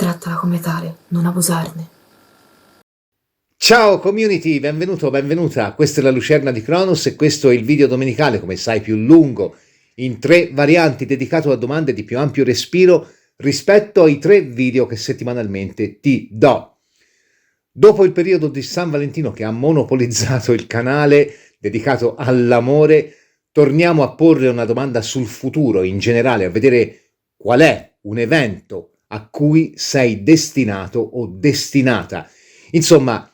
Trattala come tale, non abusarne. Ciao community, benvenuto, benvenuta. Questa è la Lucerna di Cronos e questo è il video domenicale, come sai, più lungo, in 3 varianti, dedicato a domande di più ampio respiro rispetto ai 3 video che settimanalmente ti do. Dopo il periodo di San Valentino che ha monopolizzato il canale dedicato all'amore, torniamo a porre una domanda sul futuro in generale, a vedere qual è un evento a cui sei destinato o destinata. Insomma,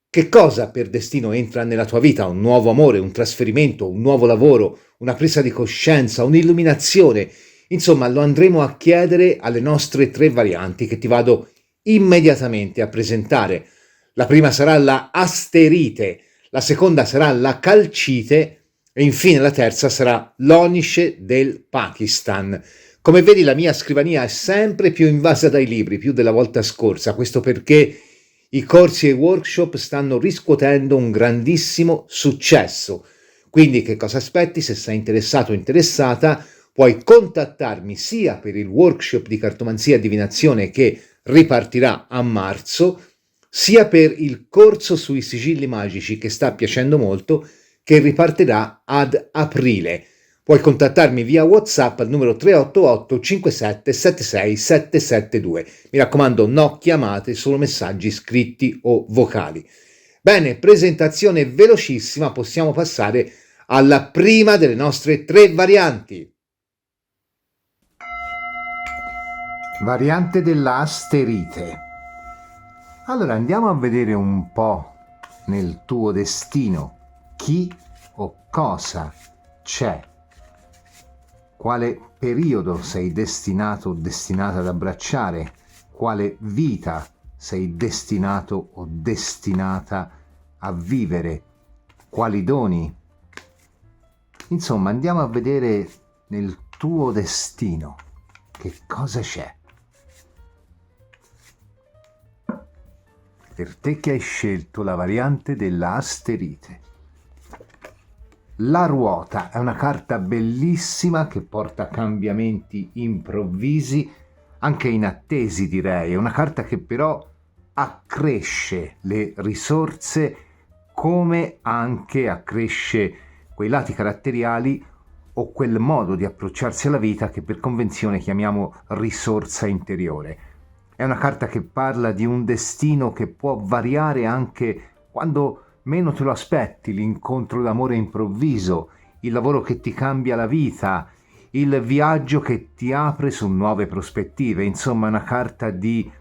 che cosa per destino entra nella tua vita? Un nuovo amore, un trasferimento, un nuovo lavoro, una presa di coscienza, un'illuminazione? Insomma, lo andremo a chiedere alle nostre 3 varianti che ti vado immediatamente a presentare. La prima sarà la asterite, la seconda sarà la calcite e infine la terza sarà l'onice del Pakistan. Come vedi, la mia scrivania è sempre più invasa dai libri, più della volta scorsa. Questo perché i corsi e i workshop stanno riscuotendo un grandissimo successo. Quindi che cosa aspetti? Se sei interessato o interessata, puoi contattarmi sia per il workshop di cartomanzia e divinazione che ripartirà a marzo, sia per il corso sui sigilli magici che sta piacendo molto, che ripartirà ad aprile. Puoi contattarmi via WhatsApp al numero 388 57 76 772. Mi raccomando, no chiamate, solo messaggi scritti o vocali. Bene, presentazione velocissima, possiamo passare alla prima delle nostre 3 varianti. Variante della asterite. Allora andiamo a vedere un po' nel tuo destino chi o cosa c'è. Quale periodo sei destinato o destinata ad abbracciare? Quale vita sei destinato o destinata a vivere? Quali doni? Insomma, andiamo a vedere nel tuo destino che cosa c'è. Per te che hai scelto la variante della asterite. La ruota è una carta bellissima che porta cambiamenti improvvisi, anche inattesi direi, è una carta che però accresce le risorse come anche accresce quei lati caratteriali o quel modo di approcciarsi alla vita che per convenzione chiamiamo risorsa interiore. È una carta che parla di un destino che può variare anche quando meno te lo aspetti, l'incontro d'amore improvviso, il lavoro che ti cambia la vita, il viaggio che ti apre su nuove prospettive, insomma è una carta di,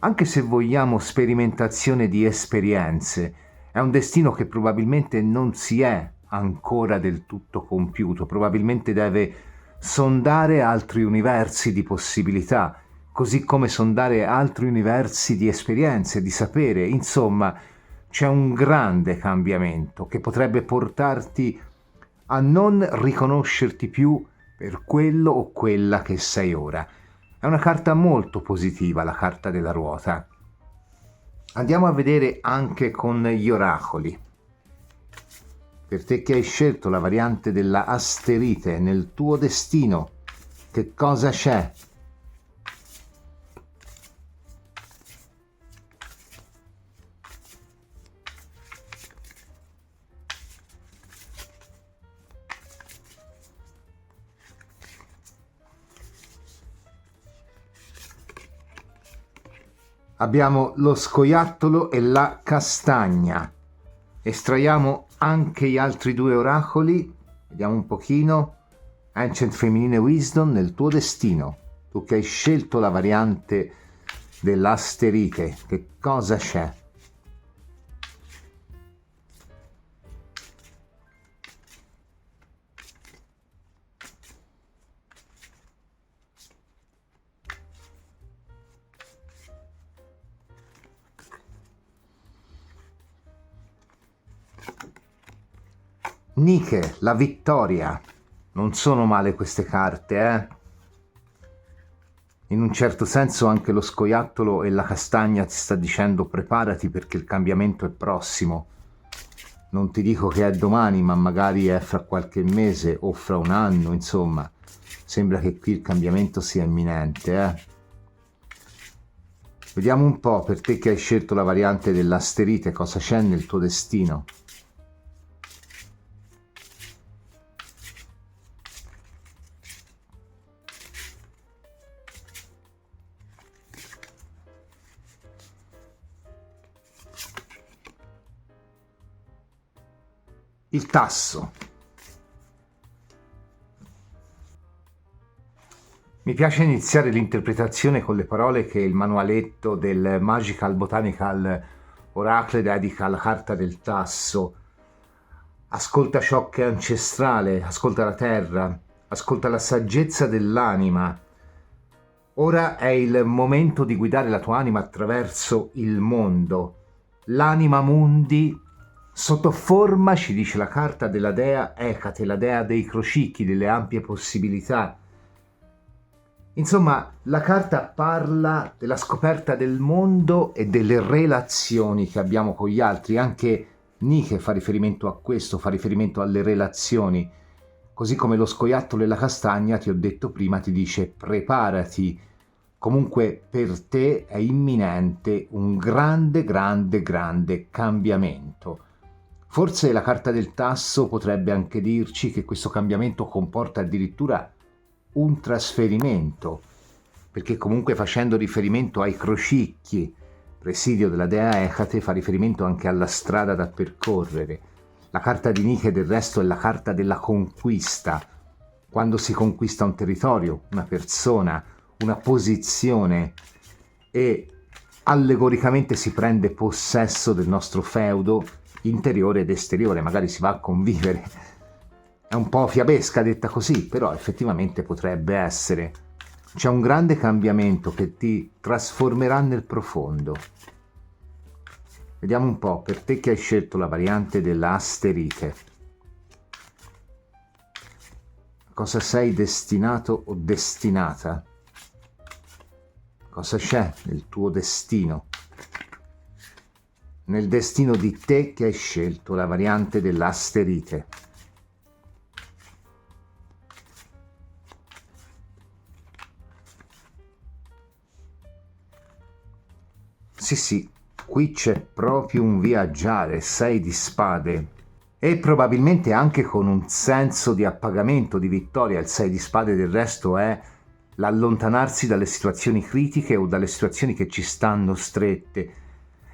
anche se vogliamo, sperimentazione di esperienze. È un destino che probabilmente non si è ancora del tutto compiuto, probabilmente deve sondare altri universi di possibilità, così come sondare altri universi di esperienze, di sapere, insomma c'è un grande cambiamento che potrebbe portarti a non riconoscerti più per quello o quella che sei ora. È una carta molto positiva, la carta della ruota. Andiamo a vedere anche con gli oracoli. Per te che hai scelto la variante della asterite, nel tuo destino, che cosa c'è? Abbiamo lo scoiattolo e la castagna. Estraiamo anche gli altri 2 oracoli, vediamo un pochino. Ancient Feminine Wisdom nel tuo destino, tu che hai scelto la variante dell'asterite, che cosa c'è? Nike, la vittoria. Non sono male queste carte, eh? In un certo senso anche lo scoiattolo e la castagna ti sta dicendo preparati perché il cambiamento è prossimo. Non ti dico che è domani, ma magari è fra qualche mese o fra un anno, insomma. Sembra che qui il cambiamento sia imminente, eh? Vediamo un po' per te che hai scelto la variante dell'asterite cosa c'è nel tuo destino. Il tasso. Mi piace iniziare l'interpretazione con le parole che il manualetto del Magical Botanical Oracle dedica alla carta del tasso. Ascolta ciò che è ancestrale, ascolta la terra, ascolta la saggezza dell'anima. Ora è il momento di guidare la tua anima attraverso il mondo. L'anima mundi sotto forma, ci dice la carta, della dea Ecate, la dea dei crocicchi, delle ampie possibilità. Insomma, la carta parla della scoperta del mondo e delle relazioni che abbiamo con gli altri. Anche Nike fa riferimento a questo, fa riferimento alle relazioni. Così come lo scoiattolo e la castagna, ti ho detto prima, ti dice preparati. Comunque per te è imminente un grande cambiamento. Forse la carta del tasso potrebbe anche dirci che questo cambiamento comporta addirittura un trasferimento, perché comunque facendo riferimento ai crocicchi, presidio della dea Ecate, fa riferimento anche alla strada da percorrere. La carta di Nike del resto è la carta della conquista, quando si conquista un territorio, una persona, una posizione e allegoricamente si prende possesso del nostro feudo interiore ed esteriore, magari si va a convivere. È un po' fiabesca detta così, però effettivamente potrebbe essere. C'è un grande cambiamento che ti trasformerà nel profondo. Vediamo un po' per te che hai scelto la variante dell'asterite. Cosa sei destinato o destinata? Cosa c'è nel tuo destino? Nel destino di te che hai scelto la variante dell'asterite. Sì, qui c'è proprio un viaggiare, 6 di spade, e probabilmente anche con un senso di appagamento, di vittoria. Il 6 di spade del resto è l'allontanarsi dalle situazioni critiche o dalle situazioni che ci stanno strette.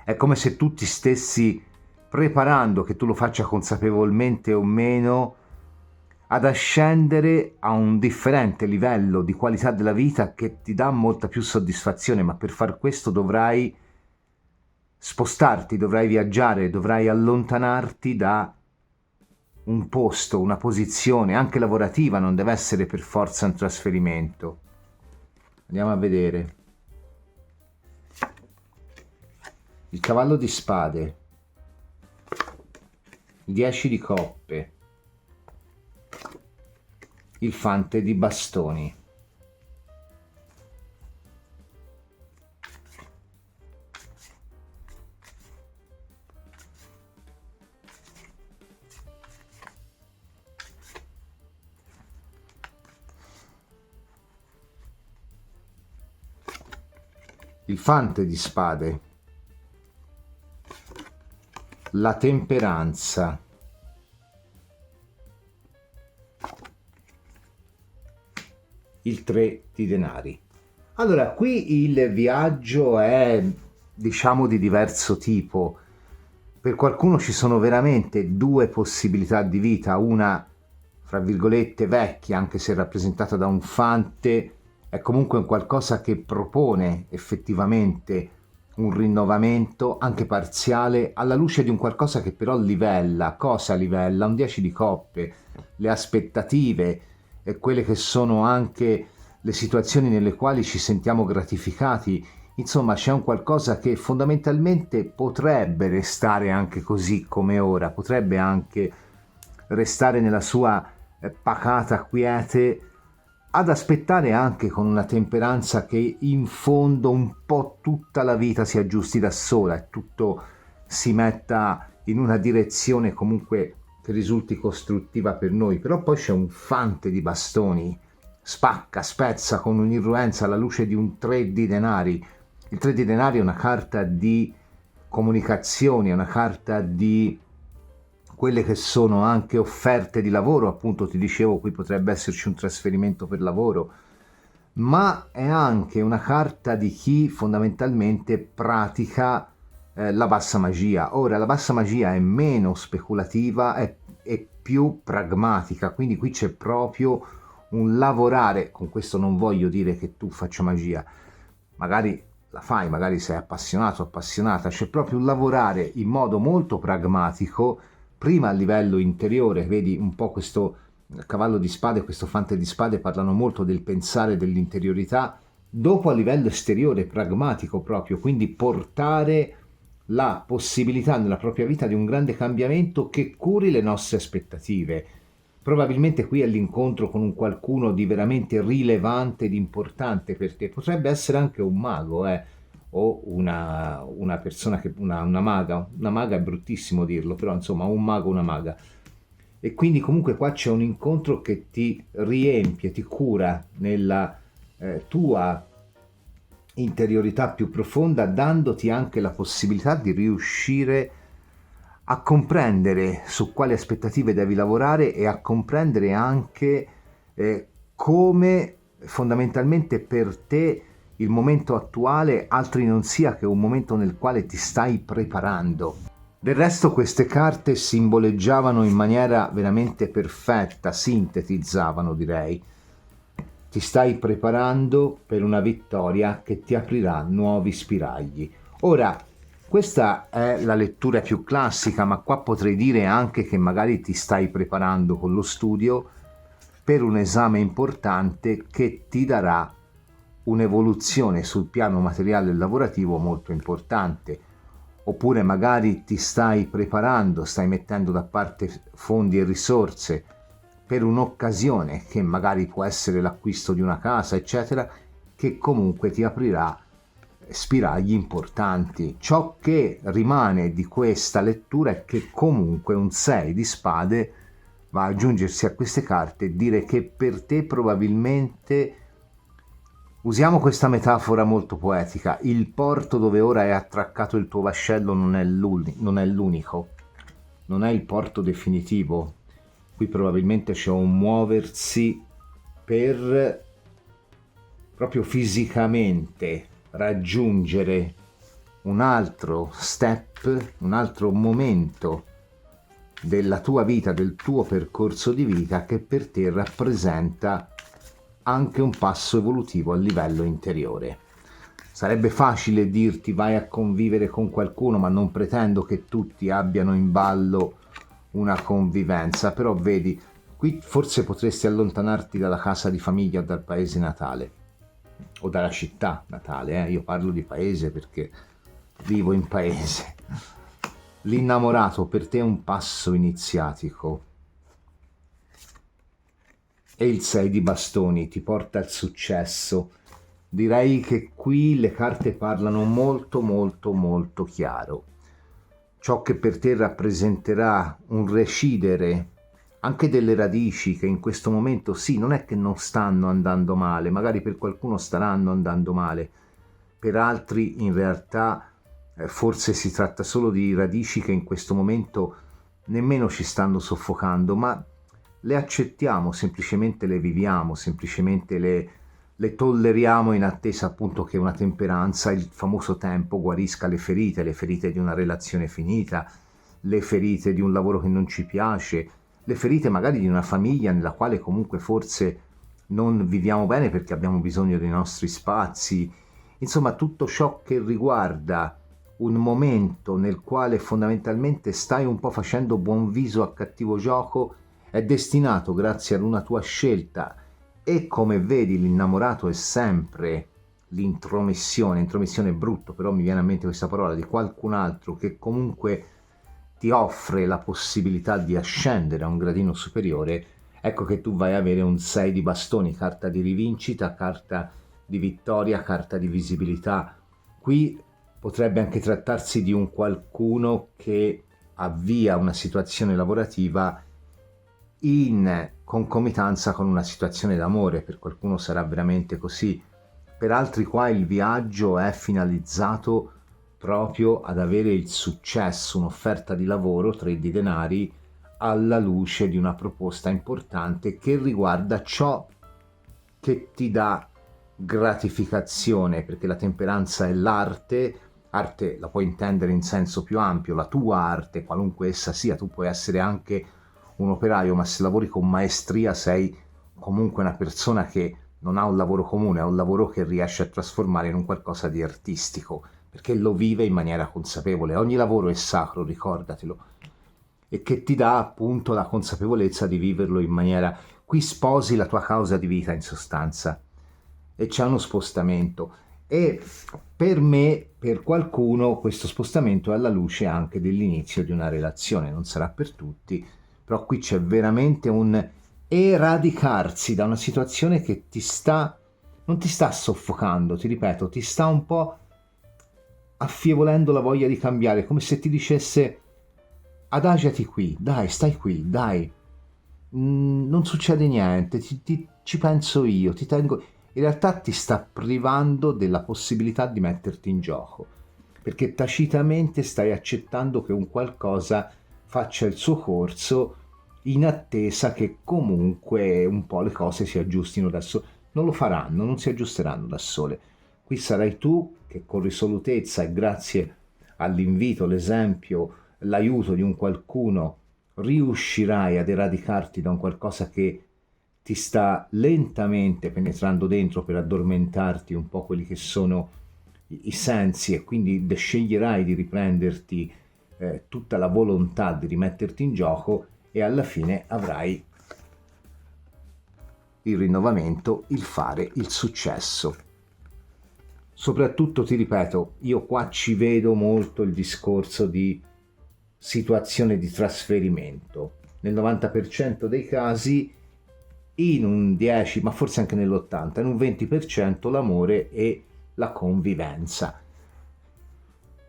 È come se tu ti stessi preparando, che tu lo faccia consapevolmente o meno, ad ascendere a un differente livello di qualità della vita che ti dà molta più soddisfazione, ma per far questo dovrai spostarti, dovrai viaggiare, dovrai allontanarti da un posto, una posizione, anche lavorativa, non deve essere per forza un trasferimento. Andiamo a vedere. Il cavallo di spade, il 10 di coppe, il fante di bastoni. Il fante di spade, la temperanza, il 3 di denari. Allora, qui il viaggio è, diciamo, di diverso tipo. Per qualcuno ci sono veramente due possibilità di vita, una, fra virgolette, vecchia, anche se rappresentata da un fante, è comunque un qualcosa che propone effettivamente un rinnovamento anche parziale alla luce di un qualcosa che però livella. Cosa livella? Un 10 di coppe, le aspettative e quelle che sono anche le situazioni nelle quali ci sentiamo gratificati. Insomma, c'è un qualcosa che fondamentalmente potrebbe restare anche così come ora, potrebbe anche restare nella sua pacata quiete, ad aspettare anche con una temperanza che in fondo un po' tutta la vita si aggiusti da sola e tutto si metta in una direzione comunque che risulti costruttiva per noi. Però poi c'è un fante di bastoni, spacca, spezza con un'irruenza alla luce di un 3 di denari, Il 3 di denari è una carta di comunicazioni, è una carta di quelle che sono anche offerte di lavoro, appunto ti dicevo qui potrebbe esserci un trasferimento per lavoro, ma è anche una carta di chi fondamentalmente pratica la bassa magia. Ora la bassa magia è meno speculativa, è più pragmatica, quindi qui c'è proprio un lavorare. Con questo non voglio dire che tu faccia magia, magari la fai, magari sei appassionato, appassionata, c'è proprio un lavorare in modo molto pragmatico, prima a livello interiore, vedi un po' questo cavallo di spade, questo fante di spade parlano molto del pensare, dell'interiorità, dopo a livello esteriore, pragmatico proprio, quindi portare la possibilità nella propria vita di un grande cambiamento che curi le nostre aspettative. Probabilmente qui è l'incontro con un qualcuno di veramente rilevante ed importante per te, potrebbe essere anche un mago, o una persona che, una maga è bruttissimo dirlo, però insomma un mago, una maga. E quindi comunque qua c'è un incontro che ti riempie, ti cura nella tua interiorità più profonda, dandoti anche la possibilità di riuscire a comprendere su quali aspettative devi lavorare e a comprendere anche come fondamentalmente per te il momento attuale altri non sia che un momento nel quale ti stai preparando. Del resto queste carte simboleggiavano in maniera veramente perfetta, sintetizzavano direi. Ti stai preparando per una vittoria che ti aprirà nuovi spiragli. Ora, questa è la lettura più classica, ma qua potrei dire anche che magari ti stai preparando con lo studio per un esame importante che ti darà un'evoluzione sul piano materiale e lavorativo molto importante. Oppure magari ti stai preparando, stai mettendo da parte fondi e risorse per un'occasione che magari può essere l'acquisto di una casa, eccetera, che comunque ti aprirà spiragli importanti. Ciò che rimane di questa lettura è che comunque un 6 di spade va ad aggiungersi a queste carte e dire che per te probabilmente, usiamo questa metafora molto poetica, il porto dove ora è attraccato il tuo vascello non è l'unico, non è il porto definitivo. Qui probabilmente c'è un muoversi per proprio fisicamente raggiungere un altro step, un altro momento della tua vita, del tuo percorso di vita che per te rappresenta anche un passo evolutivo a livello interiore. Sarebbe facile dirti vai a convivere con qualcuno, ma non pretendo che tutti abbiano in ballo una convivenza, però vedi, qui forse potresti allontanarti dalla casa di famiglia o dal paese natale, o dalla città natale, io parlo di paese perché vivo in paese. L'innamorato per te è un passo iniziatico e il 6 di bastoni ti porta al successo. Direi che qui le carte parlano molto molto molto chiaro. Ciò che per te rappresenterà un recidere anche delle radici che in questo momento sì, non è che non stanno andando male, magari per qualcuno staranno andando male, per altri in realtà forse si tratta solo di radici che in questo momento nemmeno ci stanno soffocando, ma le accettiamo, semplicemente le viviamo, semplicemente le tolleriamo in attesa appunto che una temperanza, il famoso tempo, guarisca le ferite di una relazione finita, le ferite di un lavoro che non ci piace, le ferite magari di una famiglia nella quale comunque forse non viviamo bene perché abbiamo bisogno dei nostri spazi, insomma tutto ciò che riguarda un momento nel quale fondamentalmente stai un po' facendo buon viso a cattivo gioco è destinato grazie ad una tua scelta. E come vedi l'innamorato è sempre l'intromissione è brutto, però mi viene a mente questa parola, di qualcun altro che comunque ti offre la possibilità di ascendere a un gradino superiore. Ecco che tu vai a avere un 6 di bastoni, carta di rivincita, carta di vittoria, carta di visibilità. Qui potrebbe anche trattarsi di un qualcuno che avvia una situazione lavorativa in concomitanza con una situazione d'amore, per qualcuno sarà veramente così, Per altri qua il viaggio è finalizzato proprio ad avere il successo, un'offerta di lavoro, 3 di denari, alla luce di una proposta importante che riguarda ciò che ti dà gratificazione, perché la temperanza è l'arte. Arte la puoi intendere in senso più ampio, la tua arte, qualunque essa sia. Tu puoi essere anche un operaio, ma se lavori con maestria sei comunque una persona che non ha un lavoro comune, ha un lavoro che riesce a trasformare in un qualcosa di artistico, perché lo vive in maniera consapevole. Ogni lavoro è sacro, ricordatelo, e che ti dà appunto la consapevolezza di viverlo in maniera... Qui sposi la tua causa di vita in sostanza, e c'è uno spostamento. E per me, per qualcuno, questo spostamento è alla luce anche dell'inizio di una relazione. Non sarà per tutti, però qui c'è veramente un eradicarsi da una situazione che non ti sta soffocando, ti ripeto, ti sta un po' affievolendo la voglia di cambiare, come se ti dicesse: adagiati qui, dai, stai qui, dai, non succede niente, ci penso io, ti tengo. In realtà ti sta privando della possibilità di metterti in gioco, perché tacitamente stai accettando che un qualcosa faccia il suo corso in attesa che comunque un po' le cose si aggiustino da sole. Non lo faranno, non si aggiusteranno da sole. Qui sarai tu che con risolutezza e grazie all'invito, l'esempio, l'aiuto di un qualcuno riuscirai ad eradicarti da un qualcosa che ti sta lentamente penetrando dentro per addormentarti un po' quelli che sono i sensi, e quindi sceglierai di riprenderti tutta la volontà di rimetterti in gioco, e alla fine avrai il rinnovamento, il fare, il successo. Soprattutto ti ripeto, io qua ci vedo molto il discorso di situazione di trasferimento. Nel 90% dei casi, in un 10, ma forse anche nell'80, in un 20% l'amore e la convivenza.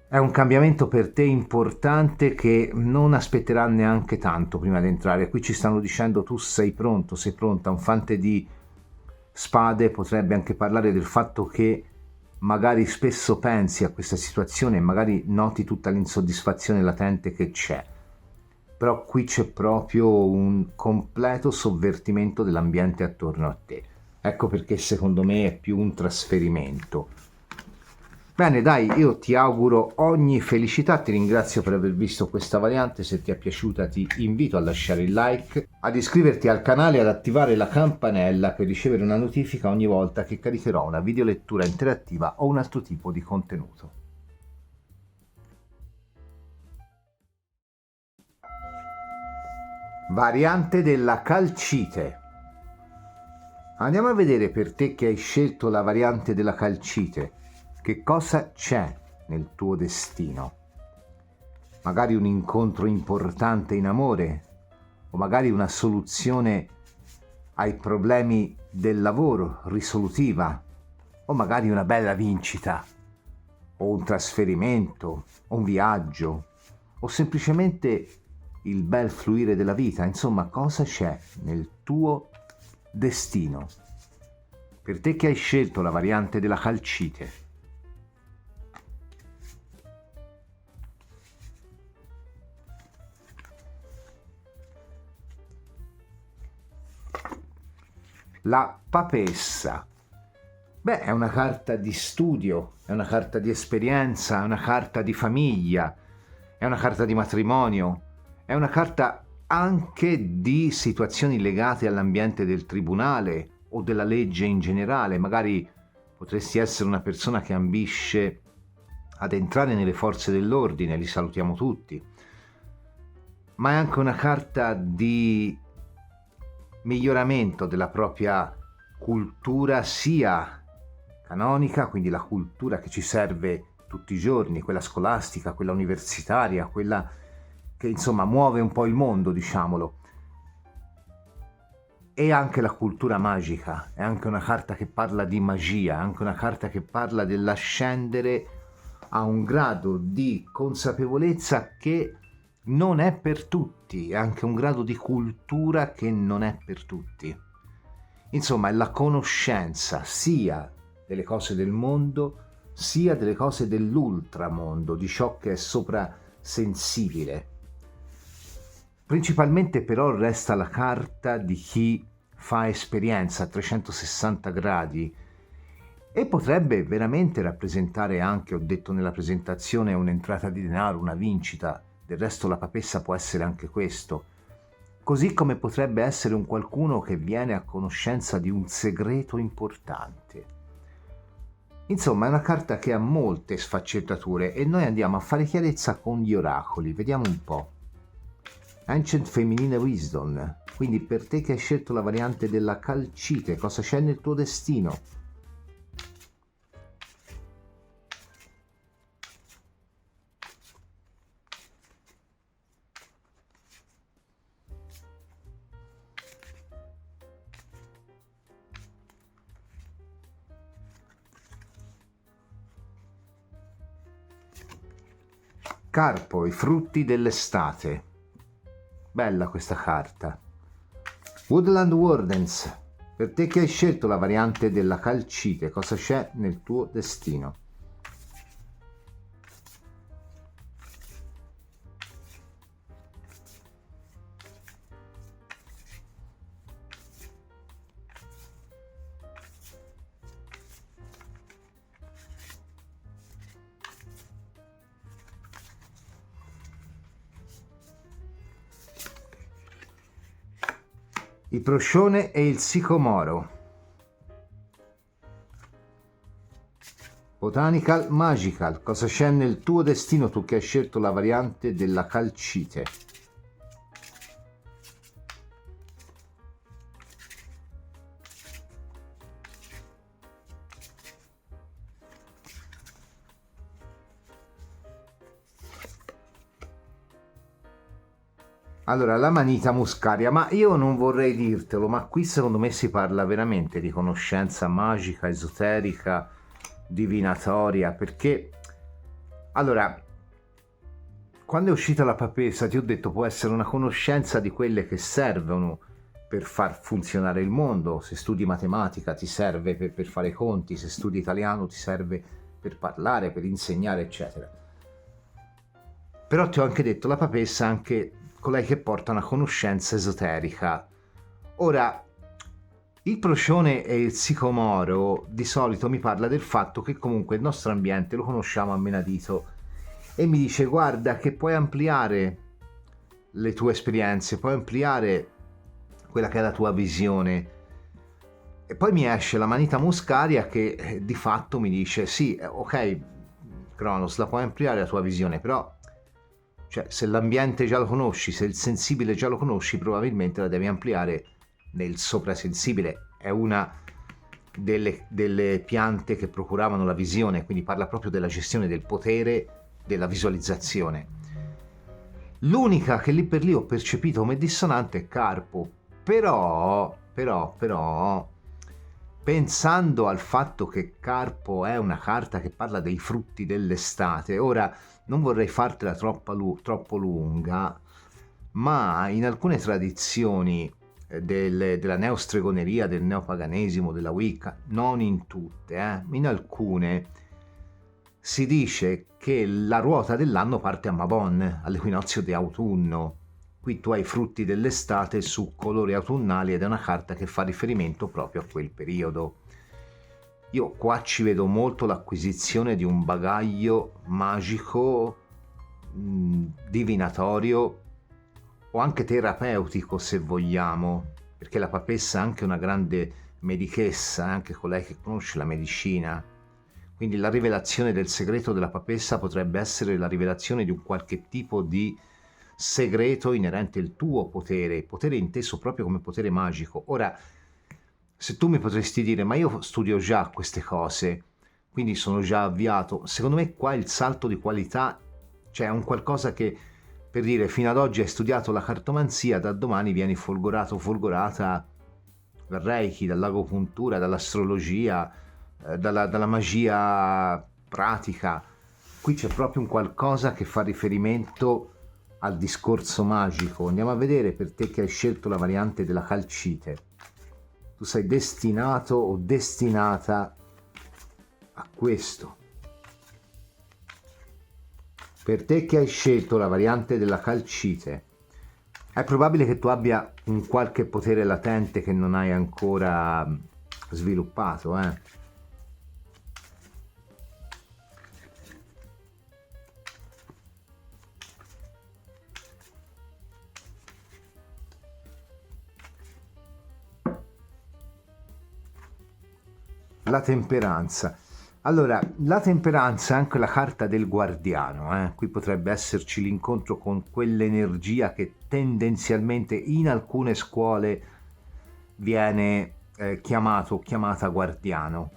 È un cambiamento per te importante che non aspetterà neanche tanto prima di entrare. Qui ci stanno dicendo: tu sei pronto, sei pronta. Un fante di spade potrebbe anche parlare del fatto che magari spesso pensi a questa situazione e magari noti tutta l'insoddisfazione latente che c'è. Però qui c'è proprio un completo sovvertimento dell'ambiente attorno a te. Ecco perché secondo me è più un trasferimento. Bene, dai, io ti auguro ogni felicità, ti ringrazio per aver visto questa variante. Se ti è piaciuta ti invito a lasciare il like, ad iscriverti al canale e ad attivare la campanella per ricevere una notifica ogni volta che caricherò una videolettura interattiva o un altro tipo di contenuto. Variante della calcite. Andiamo a vedere, per te che hai scelto la variante della calcite, che cosa c'è nel tuo destino. Magari un incontro importante in amore, o magari una soluzione ai problemi del lavoro risolutiva, o magari una bella vincita, o un trasferimento, o un viaggio, o semplicemente il bel fluire della vita. Insomma, cosa c'è nel tuo destino? Per te che hai scelto la variante della calcite. La papessa. Beh, è una carta di studio, è una carta di esperienza, è una carta di famiglia, è una carta di matrimonio, è una carta anche di situazioni legate all'ambiente del tribunale o della legge in generale. Magari potresti essere una persona che ambisce ad entrare nelle forze dell'ordine, li salutiamo tutti, ma è anche una carta di miglioramento della propria cultura, sia canonica, quindi la cultura che ci serve tutti i giorni, quella scolastica, quella universitaria, quella che insomma muove un po' il mondo, diciamolo, e anche la cultura magica. È anche una carta che parla di magia, è anche una carta che parla dell'ascendere a un grado di consapevolezza che non è per tutti, è anche un grado di cultura che non è per tutti. Insomma, è la conoscenza sia delle cose del mondo, sia delle cose dell'ultramondo, di ciò che è soprasensibile. Principalmente però resta la carta di chi fa esperienza a 360 gradi e potrebbe veramente rappresentare anche, ho detto nella presentazione, un'entrata di denaro, una vincita. Del resto la papessa può essere anche questo. Così come potrebbe essere un qualcuno che viene a conoscenza di un segreto importante. Insomma, è una carta che ha molte sfaccettature e noi andiamo a fare chiarezza con gli oracoli. Vediamo un po'. Ancient Feminine Wisdom. Quindi per te che hai scelto la variante della calcite, cosa c'è nel tuo destino? Carpo, i frutti dell'estate. Bella questa carta. Woodland Wardens, per te che hai scelto la variante della calcite, cosa c'è nel tuo destino? Il proscione e il sicomoro. Botanical Magical, cosa c'è nel tuo destino tu che hai scelto la variante della calcite? Allora, la manita muscaria, ma io non vorrei dirtelo, ma qui secondo me si parla veramente di conoscenza magica, esoterica, divinatoria, perché allora, quando è uscita la papessa ti ho detto può essere una conoscenza di quelle che servono per far funzionare il mondo. Se studi matematica ti serve per fare i conti, se studi italiano ti serve per parlare, per insegnare, eccetera. Però ti ho anche detto la papessa è anche colei che porta una conoscenza esoterica. Ora, il procione e il sicomoro di solito mi parla del fatto che comunque il nostro ambiente lo conosciamo a menadito e mi dice guarda che puoi ampliare le tue esperienze, puoi ampliare quella che è la tua visione. E poi mi esce la manita muscaria che di fatto mi dice sì, ok Cronos, la puoi ampliare la tua visione, però cioè, se l'ambiente già lo conosci, se il sensibile già lo conosci, probabilmente la devi ampliare nel soprasensibile. È una delle piante che procuravano la visione, quindi parla proprio della gestione del potere, della visualizzazione. L'unica che lì per lì ho percepito come dissonante è Carpo, però, pensando al fatto che Carpo è una carta che parla dei frutti dell'estate, ora non vorrei fartela troppo lunga, ma in alcune tradizioni della neostregoneria, del neopaganesimo, della Wicca, non in tutte, in alcune si dice che la ruota dell'anno parte a Mabon, all'equinozio di autunno. Qui tu hai i frutti dell'estate su colori autunnali ed è una carta che fa riferimento proprio a quel periodo. Io qua ci vedo molto l'acquisizione di un bagaglio magico, divinatorio o anche terapeutico se vogliamo, perché la papessa è anche una grande medichessa, è anche colei che conosce la medicina. Quindi la rivelazione del segreto della papessa potrebbe essere la rivelazione di un qualche tipo di segreto inerente al tuo potere inteso proprio come potere magico. Ora, se tu mi potresti dire, ma io studio già queste cose, quindi sono già avviato, secondo me qua il salto di qualità, cioè è un qualcosa che, per dire, fino ad oggi hai studiato la cartomanzia, da domani vieni folgorato o folgorata dal Reiki, dall'agopuntura, dall'astrologia, dalla magia pratica. Qui c'è proprio un qualcosa che fa riferimento al discorso magico. Andiamo a vedere per te che hai scelto la variante della calcite. Tu sei destinato o destinata a questo. Per te che hai scelto la variante della calcite, è probabile che tu abbia un qualche potere latente che non hai ancora sviluppato, La temperanza. Allora, la temperanza è anche la carta del guardiano, Qui potrebbe esserci l'incontro con quell'energia che tendenzialmente in alcune scuole viene chiamato o chiamata guardiano.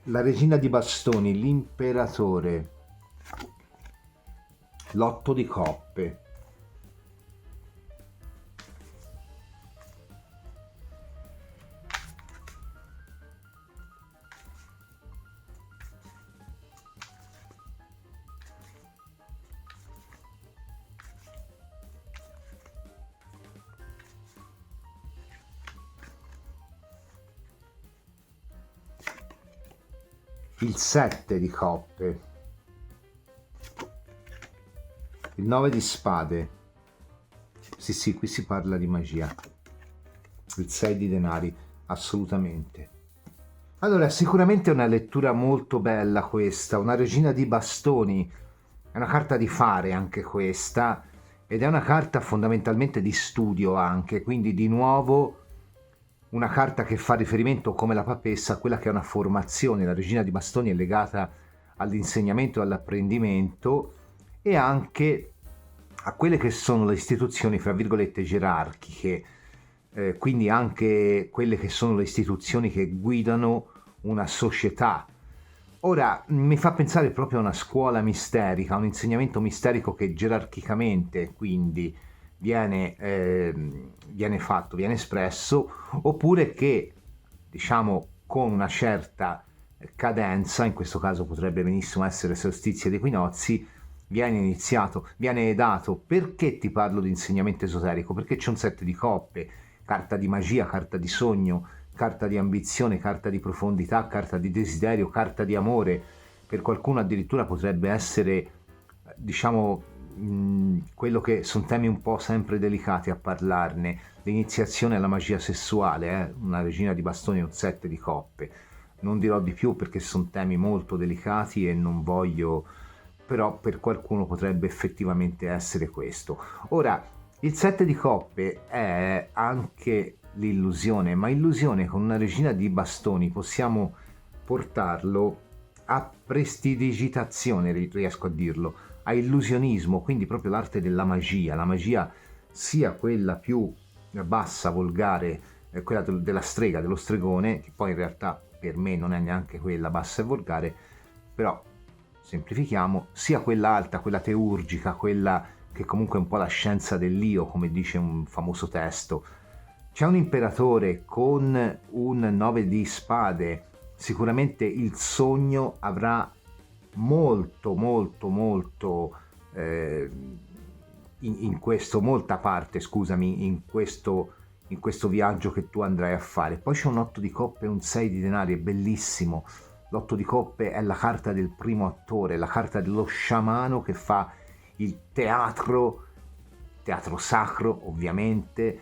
La regina di bastoni, l'imperatore, l'otto di coppe. Il 7 di coppe, il 9 di spade, sì, qui si parla di magia, il 6 di denari, assolutamente. Allora, sicuramente è una lettura molto bella questa, una regina di bastoni, è una carta di fare anche questa, ed è una carta fondamentalmente di studio anche, quindi di nuovo una carta che fa riferimento come la papessa a quella che è una formazione. La regina di bastoni è legata all'insegnamento e all'apprendimento e anche a quelle che sono le istituzioni, fra virgolette, gerarchiche, quindi anche quelle che sono le istituzioni che guidano una società. Ora, mi fa pensare proprio a una scuola misterica, a un insegnamento misterico che gerarchicamente, quindi, viene fatto, viene espresso, oppure che, diciamo, con una certa cadenza, in questo caso potrebbe benissimo essere solstizio ed equinozi, viene iniziato, viene dato. Perché ti parlo di insegnamento esoterico? Perché c'è un 7 di coppe, carta di magia, carta di sogno, carta di ambizione, carta di profondità, carta di desiderio, carta di amore. Per qualcuno addirittura potrebbe essere, diciamo, quello che sono temi un po' sempre delicati a parlarne, l'iniziazione alla magia sessuale, una regina di bastoni e un 7 di coppe. Non dirò di più perché sono temi molto delicati e non voglio, però per qualcuno potrebbe effettivamente essere questo. Ora, il 7 di coppe è anche l'illusione, ma illusione con una regina di bastoni possiamo portarlo a prestidigitazione, riesco a dirlo, a illusionismo, quindi proprio l'arte della magia, la magia sia quella più bassa, volgare, quella della strega, dello stregone, che poi in realtà per me non è neanche quella bassa e volgare, però semplifichiamo, sia quella alta, quella teurgica, quella che comunque è un po' la scienza dell'io, come dice un famoso testo. C'è un imperatore con un 9 di spade, sicuramente il sogno avrà molto in questo, molta parte, scusami, in questo viaggio che tu andrai a fare. Poi c'è un 8 di coppe e un 6 di denari, è bellissimo. L'8 di coppe è la carta del primo attore, la carta dello sciamano che fa il teatro sacro ovviamente,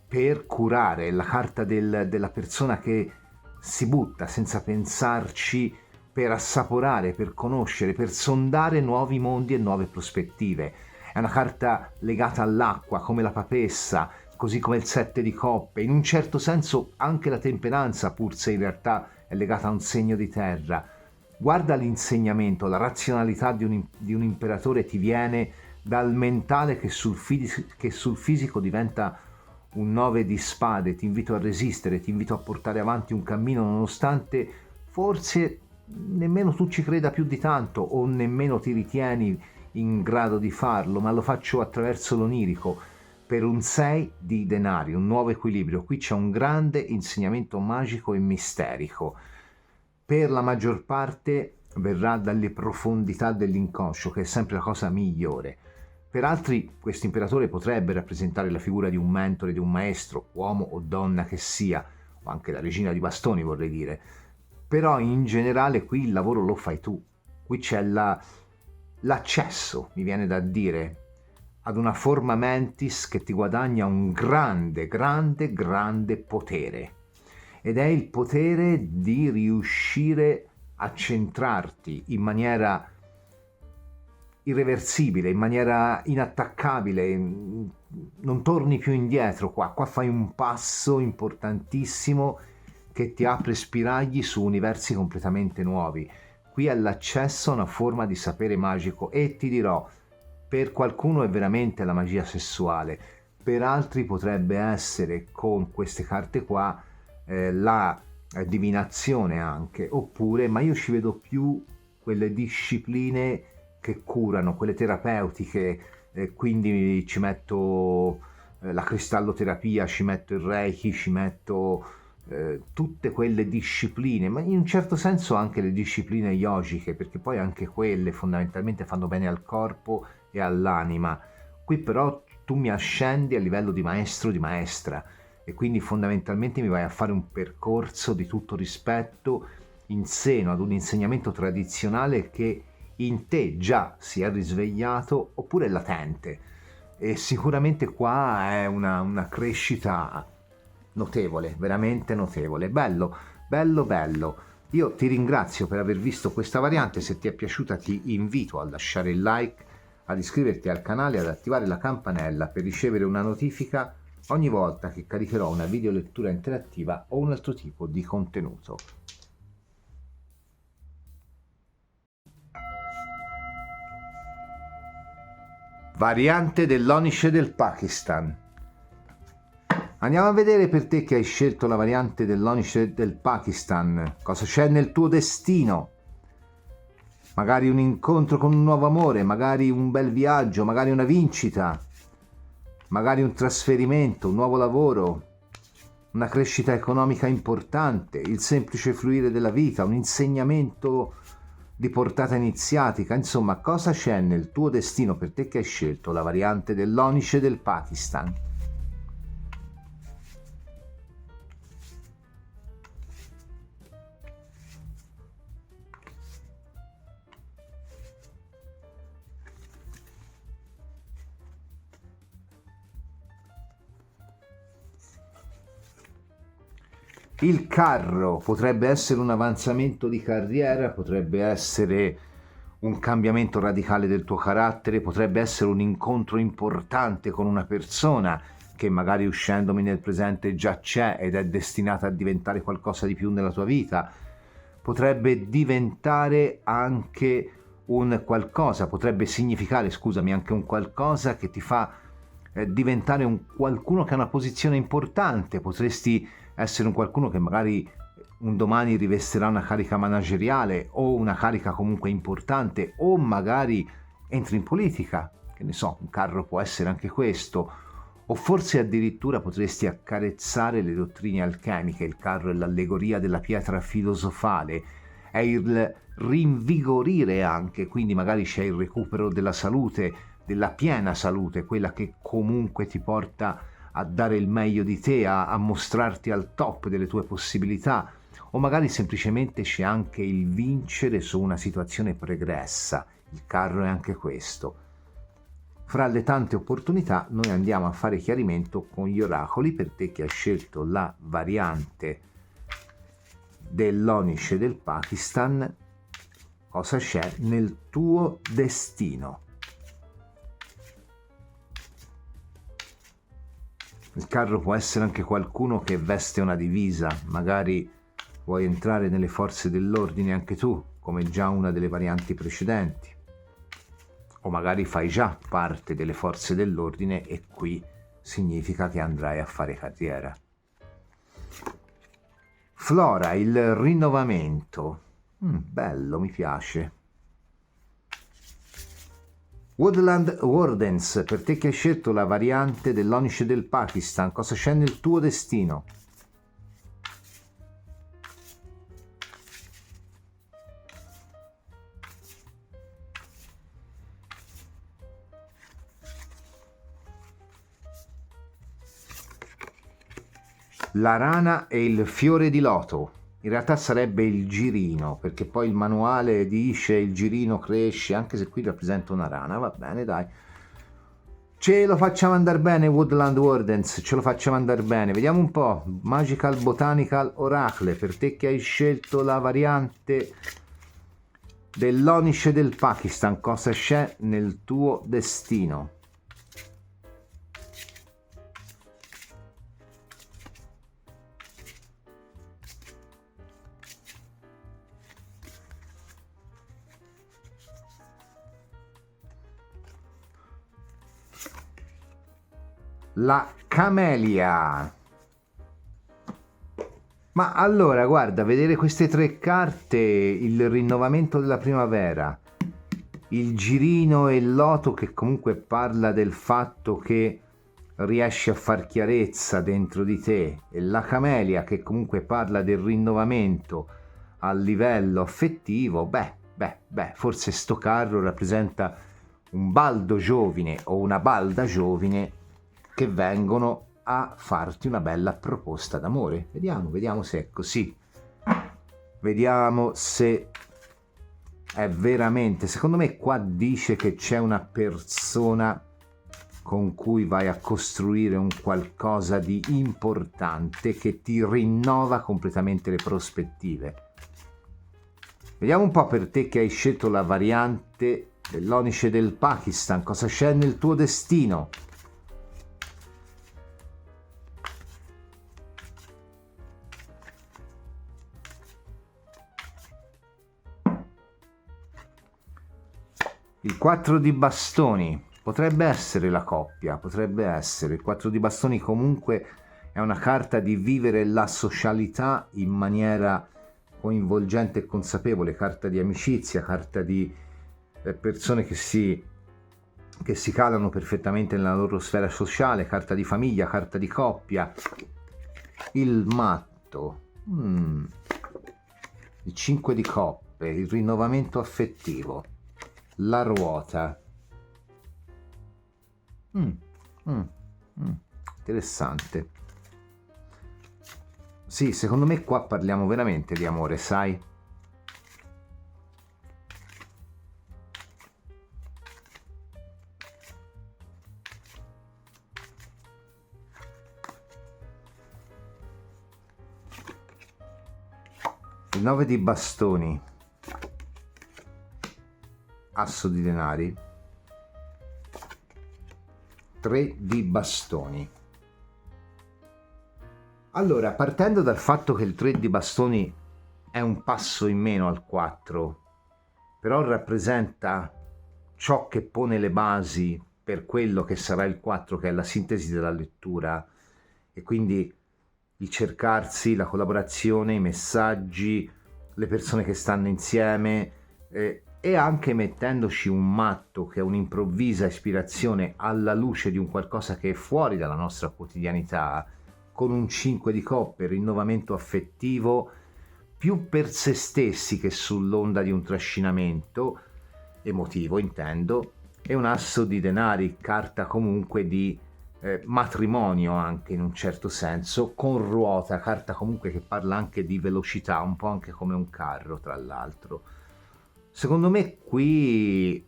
per curare, la carta della persona che si butta senza pensarci per assaporare, per conoscere, per sondare nuovi mondi e nuove prospettive. È una carta legata all'acqua, come la papessa, così come il 7 di coppe. In un certo senso anche la temperanza, pur se in realtà è legata a un segno di terra. Guarda l'insegnamento, la razionalità di un imperatore ti viene dal mentale che sul fisico diventa un 9 di spade. Ti invito a resistere, ti invito a portare avanti un cammino nonostante forse nemmeno tu ci creda più di tanto o nemmeno ti ritieni in grado di farlo, ma lo faccio attraverso l'onirico. Per un 6 di denari, un nuovo equilibrio, qui c'è un grande insegnamento magico e misterico. Per la maggior parte verrà dalle profondità dell'inconscio, che è sempre la cosa migliore. Per altri questo imperatore potrebbe rappresentare la figura di un mentore, di un maestro, uomo o donna che sia, o anche la regina di bastoni vorrei dire, però in generale qui il lavoro lo fai tu, qui c'è l'accesso, mi viene da dire, ad una forma mentis che ti guadagna un grande, grande, grande potere, ed è il potere di riuscire a centrarti in maniera irreversibile, in maniera inattaccabile, non torni più indietro qua fai un passo importantissimo che ti apre spiragli su universi completamente nuovi. Qui è l'accesso a una forma di sapere magico e ti dirò, per qualcuno è veramente la magia sessuale, per altri potrebbe essere con queste carte qua la divinazione anche, oppure, ma io ci vedo più quelle discipline che curano, quelle terapeutiche, quindi ci metto la cristalloterapia, ci metto il Reiki, ci metto tutte quelle discipline, ma in un certo senso anche le discipline yogiche, perché poi anche quelle fondamentalmente fanno bene al corpo e all'anima. Qui però tu mi ascendi a livello di maestro, di maestra, e quindi fondamentalmente mi vai a fare un percorso di tutto rispetto in seno ad un insegnamento tradizionale che in te già si è risvegliato oppure è latente, e sicuramente qua è una crescita notevole, veramente notevole. Bello, bello, bello. Io ti ringrazio per aver visto questa variante, se ti è piaciuta ti invito a lasciare il like, ad iscriverti al canale e ad attivare la campanella per ricevere una notifica ogni volta che caricherò una video lettura interattiva o un altro tipo di contenuto. Variante dell'Onice del Pakistan. Andiamo a vedere per te che hai scelto la variante dell'Onice del Pakistan. Cosa c'è nel tuo destino? Magari un incontro con un nuovo amore, magari un bel viaggio, magari una vincita, magari un trasferimento, un nuovo lavoro, una crescita economica importante, il semplice fluire della vita, un insegnamento di portata iniziatica. Insomma, cosa c'è nel tuo destino per te che hai scelto la variante dell'Onice del Pakistan? Il carro potrebbe essere un avanzamento di carriera, potrebbe essere un cambiamento radicale del tuo carattere, potrebbe essere un incontro importante con una persona che magari uscendomi nel presente già c'è ed è destinata a diventare qualcosa di più nella tua vita. Potrebbe diventare anche un qualcosa, potrebbe significare, scusami, anche un qualcosa che ti fa diventare un qualcuno che ha una posizione importante. Potresti essere un qualcuno che magari un domani rivestirà una carica manageriale o una carica comunque importante, o magari entri in politica, che ne so, un carro può essere anche questo, o forse addirittura potresti accarezzare le dottrine alchemiche. Il carro è l'allegoria della pietra filosofale, è il rinvigorire anche, quindi magari c'è il recupero della salute, della piena salute, quella che comunque ti porta a dare il meglio di te, a mostrarti al top delle tue possibilità, o magari semplicemente c'è anche il vincere su una situazione pregressa. Il carro è anche questo. Fra le tante opportunità noi andiamo a fare chiarimento con gli oracoli per te che hai scelto la variante dell'Onice del Pakistan. Cosa c'è nel tuo destino? Il carro può essere anche qualcuno che veste una divisa, magari vuoi entrare nelle forze dell'ordine anche tu, come già una delle varianti precedenti, o magari fai già parte delle forze dell'ordine e qui significa che andrai a fare carriera. Flora, il rinnovamento. Bello, mi piace. Woodland Wardens, per te che hai scelto la variante dell'Onice del Pakistan, cosa c'è nel tuo destino? La rana e il fiore di loto. In realtà sarebbe il girino, perché poi il manuale dice il girino cresce, anche se qui rappresenta una rana. Va bene, dai. Ce lo facciamo andare bene, Woodland Wardens, ce lo facciamo andare bene. Vediamo un po'. Magical Botanical Oracle, per te che hai scelto la variante dell'Onice del Pakistan, cosa c'è nel tuo destino? La camelia. Ma allora, guarda, vedere queste tre carte, il rinnovamento della primavera, il girino e il loto che comunque parla del fatto che riesci a far chiarezza dentro di te, e la camelia che comunque parla del rinnovamento a livello affettivo, forse sto carro rappresenta un baldo giovine o una balda giovine che vengono a farti una bella proposta d'amore. Vediamo se è così. Vediamo se è veramente. Secondo me qua dice che c'è una persona con cui vai a costruire un qualcosa di importante che ti rinnova completamente le prospettive. Vediamo un po' per te che hai scelto la variante dell'Onice del Pakistan, cosa c'è nel tuo destino? Il 4 di bastoni, potrebbe essere la coppia, potrebbe essere. Il 4 di bastoni comunque è una carta di vivere la socialità in maniera coinvolgente e consapevole, carta di amicizia, carta di persone che si calano perfettamente nella loro sfera sociale, carta di famiglia, carta di coppia. Il matto, il 5 di coppe, il rinnovamento affettivo. La ruota. Interessante. Sì, secondo me qua parliamo veramente di amore, sai? Il 9 di bastoni. Asso di denari, 3 di bastoni. Allora, partendo dal fatto che il 3 di bastoni è un passo in meno al 4, però rappresenta ciò che pone le basi per quello che sarà il 4, che è la sintesi della lettura, e quindi il cercarsi, la collaborazione, i messaggi, le persone che stanno insieme, e anche mettendoci un matto che è un'improvvisa ispirazione alla luce di un qualcosa che è fuori dalla nostra quotidianità, con un 5 di coppe, rinnovamento affettivo, più per se stessi che sull'onda di un trascinamento emotivo, intendo, e un asso di denari, carta comunque di matrimonio anche in un certo senso, con ruota, carta comunque che parla anche di velocità, un po' anche come un carro tra l'altro. Secondo me qui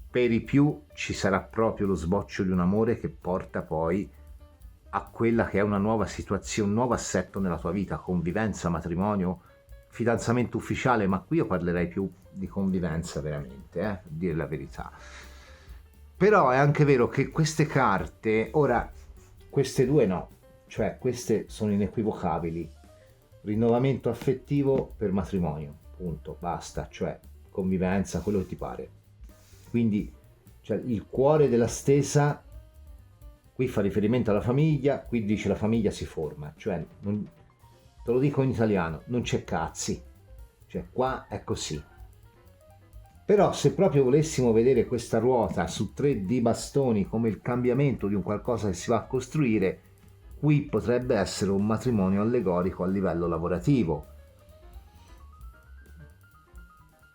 per i più ci sarà proprio lo sboccio di un amore che porta poi a quella che è una nuova situazione, un nuovo assetto nella tua vita, convivenza, matrimonio, fidanzamento ufficiale, ma qui io parlerei più di convivenza veramente, per dire la verità. Però è anche vero che queste carte, ora queste due no, cioè queste sono inequivocabili, rinnovamento affettivo per matrimonio, punto, basta, cioè convivenza, quello che ti pare. Quindi cioè, il cuore della stesa qui fa riferimento alla famiglia, qui dice la famiglia si forma, cioè te lo dico in italiano, non c'è cazzi, cioè qua è così. Però se proprio volessimo vedere questa ruota su 3 di bastoni come il cambiamento di un qualcosa che si va a costruire, qui potrebbe essere un matrimonio allegorico a livello lavorativo.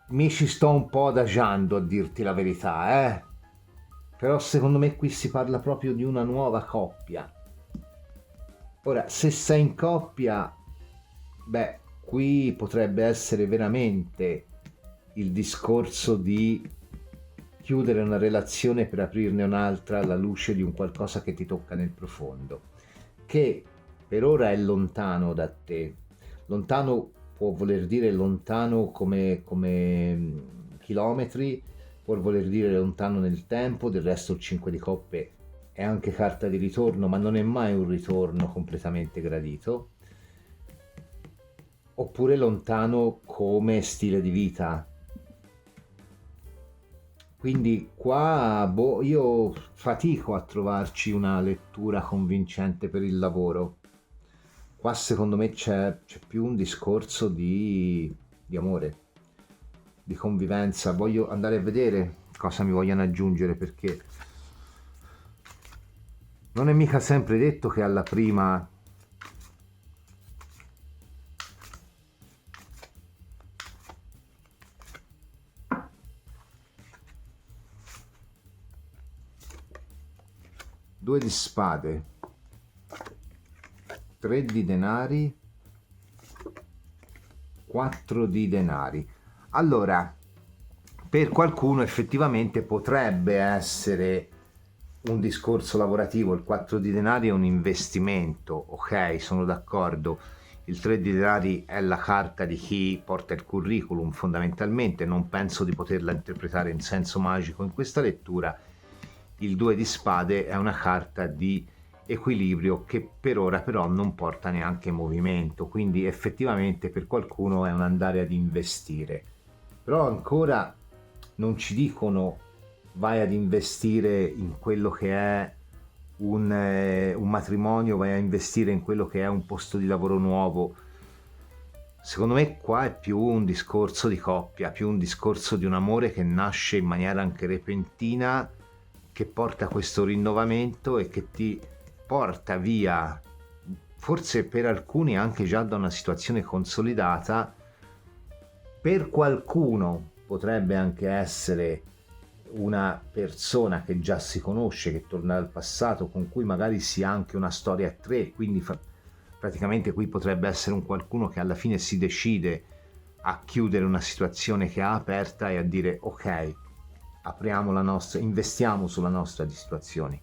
Mi ci sto un po' adagiando a dirti la verità, però secondo me qui si parla proprio di una nuova coppia. Ora, se sei in coppia, beh, qui potrebbe essere veramente il discorso di chiudere una relazione per aprirne un'altra alla luce di un qualcosa che ti tocca nel profondo, che per ora è lontano da te. Lontano può voler dire lontano come chilometri, può voler dire lontano nel tempo. Del resto il 5 di coppe è anche carta di ritorno, ma non è mai un ritorno completamente gradito. Oppure lontano come stile di vita. Quindi qua io fatico a trovarci una lettura convincente per il lavoro. Qua secondo me c'è più un discorso di amore, di convivenza. Voglio andare a vedere cosa mi vogliono aggiungere, perché non è mica sempre detto che alla prima due di spade, 3 di denari, 4 di denari. Allora, per qualcuno effettivamente potrebbe essere un discorso lavorativo. Il 4 di denari è un investimento, ok, sono d'accordo. Il 3 di denari è la carta di chi porta il curriculum, fondamentalmente. Non penso di poterla interpretare in senso magico in questa lettura. Il 2 di spade è una carta di equilibrio che per ora però non porta neanche movimento, quindi effettivamente per qualcuno è un andare ad investire. Però ancora non ci dicono vai ad investire in quello che è un matrimonio, vai a investire in quello che è un posto di lavoro nuovo. Secondo me qua è più un discorso di coppia, più un discorso di un amore che nasce in maniera anche repentina, che porta questo rinnovamento e che ti porta via, forse per alcuni anche già da una situazione consolidata. Per qualcuno potrebbe anche essere una persona che già si conosce, che torna dal passato, con cui magari si ha anche una storia a tre, quindi praticamente qui potrebbe essere un qualcuno che alla fine si decide a chiudere una situazione che ha aperta e a dire ok, apriamo la nostra, investiamo sulla nostra situazione.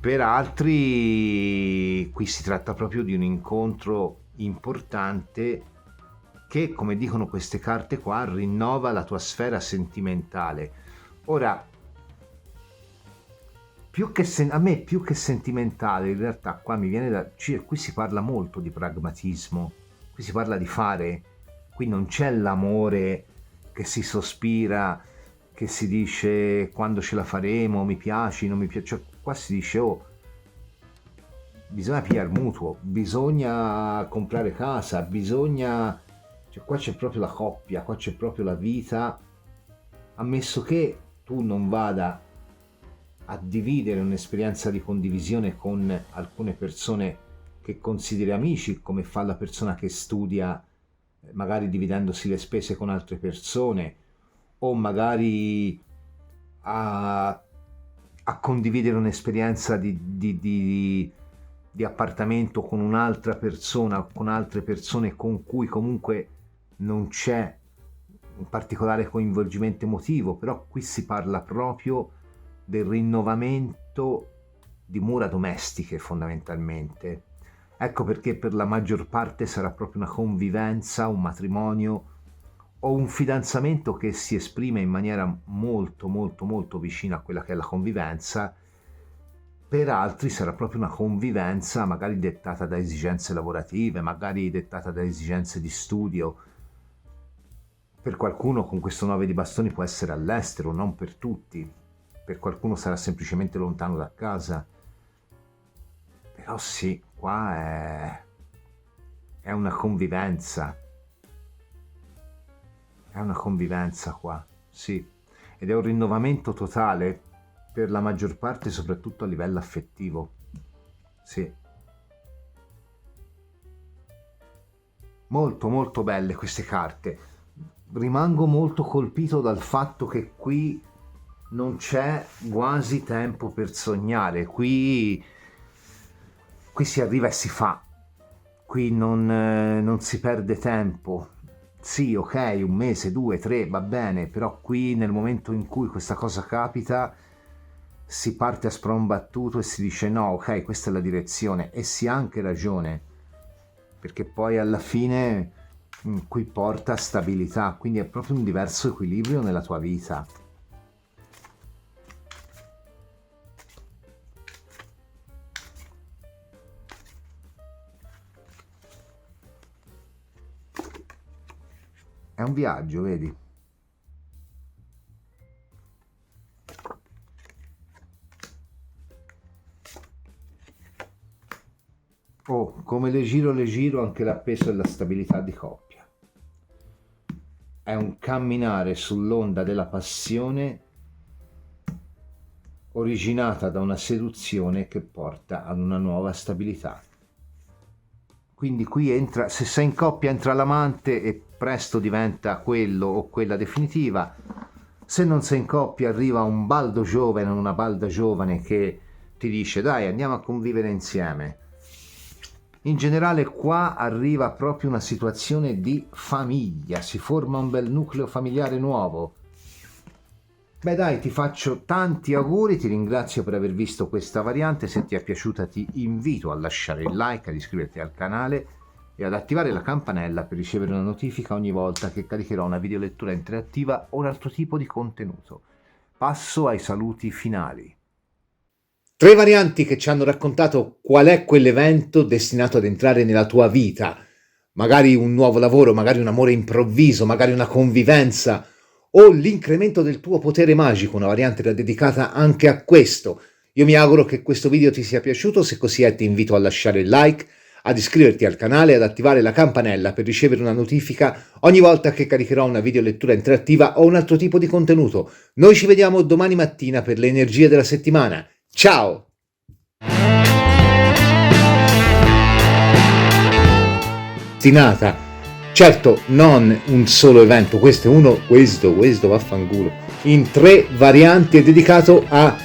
Per altri qui si tratta proprio di un incontro importante che, come dicono queste carte qua, rinnova la tua sfera sentimentale. Ora, a me più che sentimentale, in realtà qua mi viene da... qui si parla molto di pragmatismo, qui si parla di fare, qui non c'è l'amore che si sospira, che si dice quando ce la faremo, mi piaci, non mi piace, cioè, qua si dice oh, bisogna pigliare mutuo, bisogna comprare casa, bisogna... Cioè, qua c'è proprio la coppia, qua c'è proprio la vita, ammesso che tu non vada a dividere un'esperienza di condivisione con alcune persone che consideri amici, come fa la persona che studia, magari dividendosi le spese con altre persone, o magari a condividere un'esperienza di appartamento con un'altra persona, con altre persone con cui comunque non c'è un particolare coinvolgimento emotivo. Però qui si parla proprio del rinnovamento di mura domestiche, fondamentalmente. Ecco perché per la maggior parte sarà proprio una convivenza, un matrimonio o un fidanzamento che si esprime in maniera molto molto molto vicina a quella che è la convivenza. Per altri sarà proprio una convivenza magari dettata da esigenze lavorative, magari dettata da esigenze di studio. Per qualcuno con questo 9 di bastoni può essere all'estero, non per tutti. Per qualcuno sarà semplicemente lontano da casa. Però sì, qua è una convivenza. È una convivenza qua, sì. Ed è un rinnovamento totale per la maggior parte, soprattutto a livello affettivo. Sì. Molto molto belle queste carte. Rimango molto colpito dal fatto che qui non c'è quasi tempo per sognare. Qui qui si arriva e si fa, qui non si perde tempo. Sì, ok, 1 mese, 2, 3, va bene, però qui nel momento in cui questa cosa capita si parte a sprombattuto e si dice no, ok, questa è la direzione, e si ha anche ragione, perché poi alla fine qui porta stabilità, quindi è proprio un diverso equilibrio nella tua vita. È un viaggio, vedi? Oh, come le giro anche l'appeso e la stabilità di coppia. È un camminare sull'onda della passione originata da una seduzione che porta ad una nuova stabilità. Quindi qui entra, se sei in coppia entra l'amante e presto diventa quello o quella definitiva. Se non sei in coppia arriva un baldo giovane o una balda giovane che ti dice dai, andiamo a convivere insieme. In generale qua arriva proprio una situazione di famiglia, si forma un bel nucleo familiare nuovo. Beh dai, ti faccio tanti auguri, ti ringrazio per aver visto questa variante, se ti è piaciuta ti invito a lasciare il like, ad iscriverti al canale e ad attivare la campanella per ricevere una notifica ogni volta che caricherò una videolettura interattiva o un altro tipo di contenuto. Passo ai saluti finali. 3 varianti che ci hanno raccontato qual è quell'evento destinato ad entrare nella tua vita, magari un nuovo lavoro, magari un amore improvviso, magari una convivenza o l'incremento del tuo potere magico, una variante dedicata anche a questo. Io mi auguro che questo video ti sia piaciuto, se così è ti invito a lasciare il like, ad iscriverti al canale e ad attivare la campanella per ricevere una notifica ogni volta che caricherò una videolettura interattiva o un altro tipo di contenuto. Noi ci vediamo domani mattina per le energie della settimana. Ciao! Destinata, certo non un solo evento, questo è uno, questo vaffanculo, in 3 varianti, è dedicato a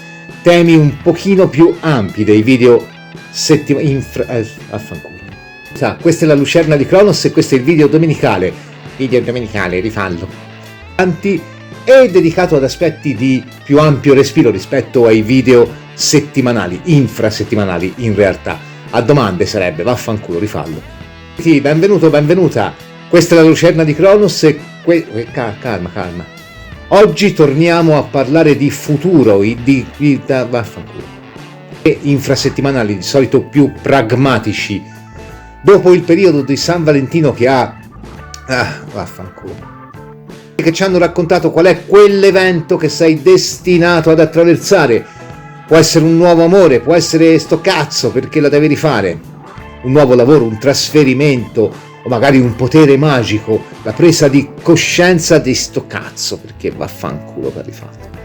temi un pochino più ampi dei video vaffanculo. Questa è la lucerna di Cronos e questo è il video domenicale, rifallo. È dedicato ad aspetti di più ampio respiro rispetto ai video settimanali, infrasettimanali in realtà. A domande sarebbe, vaffanculo, rifallo. Sì, benvenuto, benvenuta. Questa è la lucerna di Cronos e calma. Oggi torniamo a parlare di futuro, vaffanculo. E infrasettimanali, di solito più pragmatici. Dopo il periodo di San Valentino che ha... vaffanculo. Che ci hanno raccontato qual è quell'evento che sei destinato ad attraversare. Può essere un nuovo amore, può essere sto cazzo perché la devi rifare, un nuovo lavoro, un trasferimento o magari un potere magico, la presa di coscienza di sto cazzo perché vaffanculo per rifatto.